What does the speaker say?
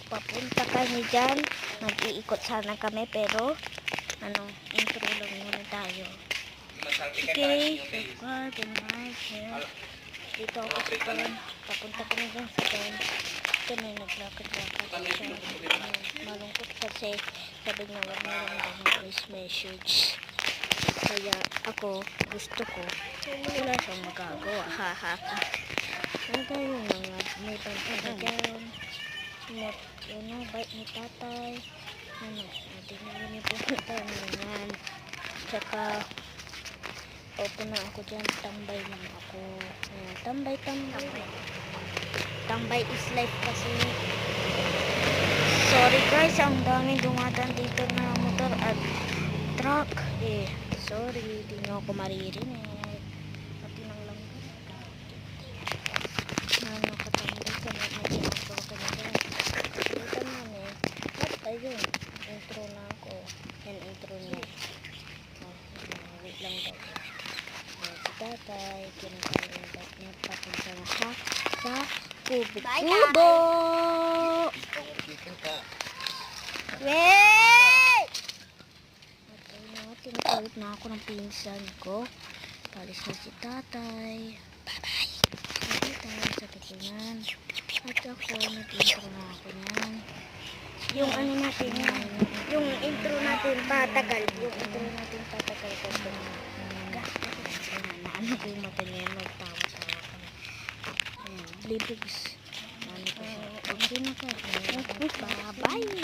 papunta kami dyan. Mag-iikot sana kami pero intro lang muna tayo. Okay, subscribe and like, share. Dito ako sa Ton. Papunta kami dyan sa Ton. Kami naglakad-lakad siya. Malungkot kasi sabi niya wag na lang daw voice message. Kaya ako gusto ko wala siyang magagawa. Hahaha. Tayo mga may pantay dyan. Bait ni tatay. Hindi na rin po tayo yan. Tsaka opo na ako dyan. Tambay lang ako. Tambay lang. Tambay is life kasi. Sorry guys, ang daming dumadaan dito na motor at truck. Sorry, di nyo ako maririnig. Pati nang lang. Nakatambay sa mga ginagawa ko na dyan. Dito namin. At ayun, intro na ako. Yan intro niya. Wait lang daw. Si tatay, kinakalimbat niya papunta na siya sa kubo. Wait! Tinapalit na ako ng pinsan ko. Palis na si tatay. Bye-bye. Sabi tayo sa tutunan. At ako, nag-intro na ako niyan. Yung natin, yung intro natin patagal. Yung intro natin patagal kasi naano ko yung mata niya, magtawa-tawa ka. Ayan, libigs. Okay na ka. Bye-bye.